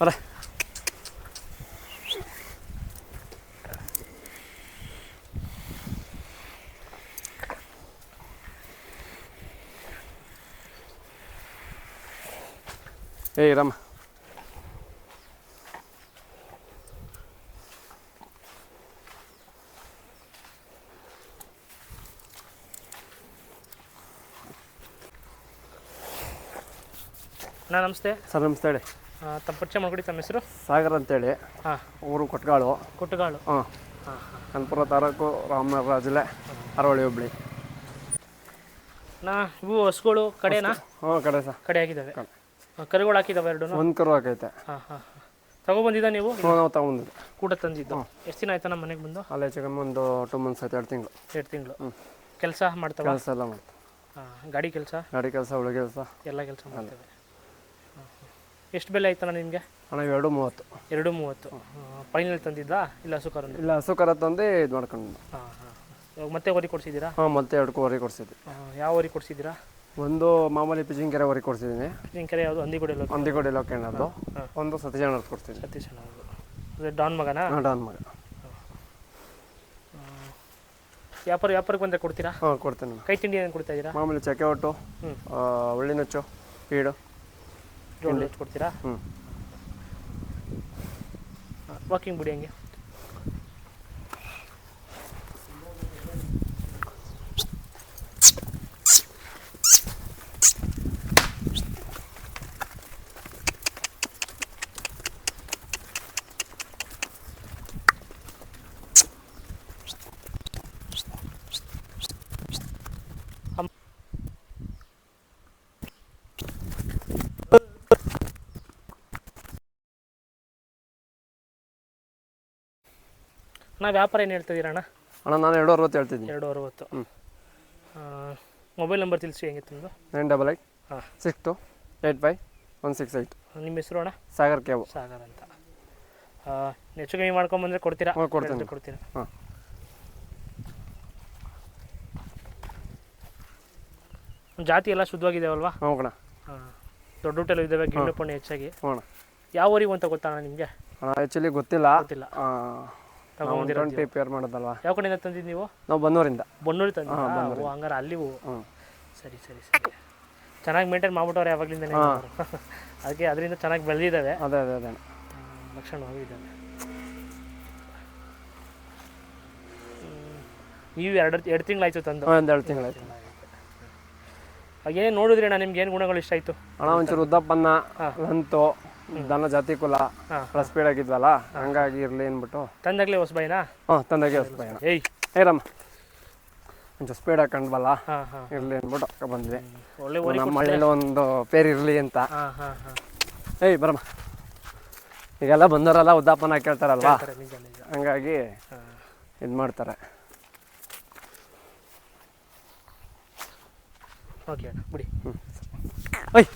ಬರ. ಏಯ್ ರಾಮ, ನಮಸ್ತೆ ಸರ್. ನಮಸ್ತೆ ಹೇಳಿ. ತಮ್ಮ ಪರಿಚಯ ಮಾಡ್ಕೊಡಿ. ತಮ್ಮ ಹೆಸರು? ಸಾಗರ್ ಅಂತೇಳಿ. ಹಾಂ. ಊರು ಕೊಟ್ಗಾಳು. ಕೊಟ್ಟಗಾಳು. ಹಾಂ. ಕನಕಪುರ ತಾಲೂಕು, ರಾಮನಗರ ಜಿಲ್ಲೆ, ಅರವಳ್ಳಿ ಹೋಬಳಿ. ಇವು ಹಸುಗಳು ಕಡೆನಾ? ಹಾಂ, ಕಡೆ ಸರ್. ಕಡೆ ಆಗಿದ್ದಾವೆ. ಕರುಗಳು ಹಾಕಿದ್ದಾವೆ ಎರಡು? ಒಂದು ಕರು ಹಾಕೈತೆ. ಹಾಂ ಹಾಂ. ತಗೊಬಂದಿದ್ದ ನೀವು? ನಾವು ತಗೊಂಡಿದ್ದೆ. ಕೂಡ ತಂದಿದ್ದು. ಎಷ್ಟು ದಿನ ಆಯ್ತಾ ನಮ್ಮ ಮನೆಗೆ ಬಂದು? ಅಲ್ಲೇ ಚಿಕನ್ ಒಂದು 2 months ಆಯ್ತು. 2 ತಿಂಗಳು. 2 ತಿಂಗಳು. ಕೆಲಸ ಮಾಡ್ತಾವೆ? ಕೆಲಸ ಎಲ್ಲ ಮಾಡ್ತೀವಿ. ಗಾಡಿ ಕೆಲಸ? ಗಾಡಿ ಕೆಲಸ, ಒಳಗೆ ಕೆಲಸ ಎಲ್ಲ ಕೆಲಸ ಮಾಡ್ತೇವೆ. ಎಷ್ಟು ಬೆಲೆ ಆಯ್ತಣ್ಣ ನಿಮಗೆ? ಅಣ್ಣ 2.30. 2.30. ಫೈನಲ್ ತಂದಿದ್ದಾ ಇಲ್ಲ ಹಸು ಕರು? ಇಲ್ಲ, ಹಸು ಕರ ತಂದು ಇದು ಮಾಡ್ಕೊಂಡು. ಹಾಂ ಹಾಂ. ಇವಾಗ ಮತ್ತೆ ಹೊರಿ ಕೊಡಿಸಿದ್ದೀರಾ? ಹಾಂ, ಮತ್ತೆ 2 ಹೊರಿ ಕೊಡಿಸಿದ್ವಿ. ಯಾವ ಹೊರಿ ಕೊಡಿಸಿದ್ದೀರಾ? ಒಂದು ಮಾಮೂಲಿ ಪಿಜಿಂಕೆರೆ ಹೊರಿ ಕೊಡ್ಸಿದ್ದೀನಿ. ಪಿಜಿಂಕೆರೆ ಯಾವುದು? ಹಂದಿಗೋಡೆಲ್ಲ? ಹಂದಿಗೋಡಿ ಲೋಕಣ್ಣದ್ದು. ಒಂದು ಸತೀಶಣ್ಣ ಕೊಡ್ತೀನಿ. ಸತೀಶಣ್ಣ. ಅದೇ ಡಾನ್ ಮಗನಾ? ಹಾಂ, ಡಾನ್ ಮಗ. ವ್ಯಾಪಾರಕ್ಕೆ ಬಂದರೆ ಕೊಡ್ತೀರಾ? ಹಾಂ, ಕೊಡ್ತೀನಿ. ಕೈ ತಿಂಡಿ ಏನು ಕೊಡ್ತಾ ಇದ್ದೀರಾ? ಮಾಮೂಲಿ ಚಕ್ಕೆ ಒಟ್ಟು, ಉಳ್ಳಿ ನುಚ್ಚು, ಫೀಡು, ಜೋಳ ಕೊಡ್ತೀರಾ? ಹ್ಞೂ. ವಾಕಿಂಗ್ ಬಿಡಿ ಹಂಗೆ. ವ್ಯಾಪಾರ ಏನು ಹೇಳ್ತಿದ್ದೀರ ಅಣ್ಣ? ಅಣ್ಣ ನಾನು 2.60 ಹೇಳ್ತಿದ್ದೀನಿ. 2.60. ಮೊಬೈಲ್ ನಂಬರ್ ತಿಳಿಸಿ. ಹೆಂಗಿತ್ತು ನಿಮ್ಮದು? 988 ಹಾಂ 62 85 168. ನಿಮ್ಮ ಹೆಸರು ಅಣ್ಣ? ಸಾಗರ್ ಕೇವು. ಸಾಗರ್ ಅಂತ. ಹೆಚ್ಚು ಕಮ್ಮಿ ಮಾಡ್ಕೊಂಬಂದರೆ ಕೊಡ್ತೀರಾ? ಕೊಡ್ತೀನಿ. ಕೊಡ್ತೀರಾ? ಹಾಂ. ಜಾತಿ ಎಲ್ಲ ಶುದ್ಧವಾಗಿದ್ದಾವಲ್ವಾ? ಹ್ಞೂ ಕಣ. ಹಾಂ. ದೊಡ್ಡ ಊಟೆಲ್ಲ ಇದ್ದಾವೆ, ಗಿಣ್ಣು ಪಣ್ಣು ಹೆಚ್ಚಾಗಿ. ಹ್ಞೂ. ಯಾವ ಊರಿಗೆ ಅಂತ ಗೊತ್ತಾ ಅಣ್ಣ ನಿಮಗೆ? ಆ್ಯಕ್ಚುಲಿ ಗೊತ್ತಿಲ್ಲ. ತಗೊಂಡಿರೋ ಪೇರ್ ಮಾಡೋದಲ್ವಾ? ಯಾವ ಕಡೆಯಿಂದ ತಂದಿದ್ದು ನೀವು? ನಾವು ಬನ್ನೂರಿಂದ. ಬನ್ನೂರು ತಂದಿದ್ದು? ಹಂಗಾರೆ ಅಲ್ಲಿ ಹೂವು. ಸರಿ ಸರಿ ಸರಿ. ಚೆನ್ನಾಗಿ ಮೇಂಟೈನ್ ಮಾಡ್ಬಿಟ್ಟವ್ರೆ ಯಾವಾಗಲಿಂದ. ಅದಕ್ಕೆ ಅದರಿಂದ ಚೆನ್ನಾಗಿ ಬೆಳೆದಿದ್ದಾವೆ. ಅದೇ ಅದೇ ಅದೇ ಲಕ್ಷಣವಾಗಿದ್ದಾವೆ. ನೀವು 2 ತಿಂಗಳಾಯ್ತು ತಂದು? 2 ತಿಂಗಳಾಯ್ತು. ಏನೇನು ನೋಡಿದ್ರಿ ಅಣ್ಣ? ನಿಮ್ಗೆ ಏನು ಗುಣಗಳು ಇಷ್ಟ ಆಯಿತು? ಅಣ್ಣ ಒಂಚೂರು ಉದ್ದಪ್ಪನ್ನ, ಲಂತು, ದನ ಜಾತಿ ಕುಲ ಸ್ಪೀಡ್ ಆಗಿದ್ವಲ್ಲ, ಹಂಗಾಗಿ ಇರಲಿ ಅಂದ್ಬಿಟ್ಟು ತಂದಾಗಲೇ ಹೊಸಬೈನಾ? ಹಾಂ, ತಂದಾಗೆ ಹೊಸಬೈ. ಏಯ್ ರಮ್ಮ ಒಂಚೂರು ಸ್ಪೀಡ್ ಹಾಕೊಂಡ್ವಲ್ಲ, ಇರಲಿ ಅಂದ್ಬಿಟ್ಟು ಬಂದ್ವಿ. ನಮ್ಮ ಹಳ್ಳಿಲಿ ಒಂದು ಪೇರ್ ಇರಲಿ ಅಂತ. ಏಯ್ ಬರಮ್ಮ, ಈಗೆಲ್ಲ ಬಂದವರೆಲ್ಲ ಉದ್ದಾಪನ ಕೇಳ್ತಾರಲ್ವಾ, ಹಂಗಾಗಿ ಇದು ಮಾಡ್ತಾರೆ. ಓಕೆ ಬಿಡಿ. ಓಯ್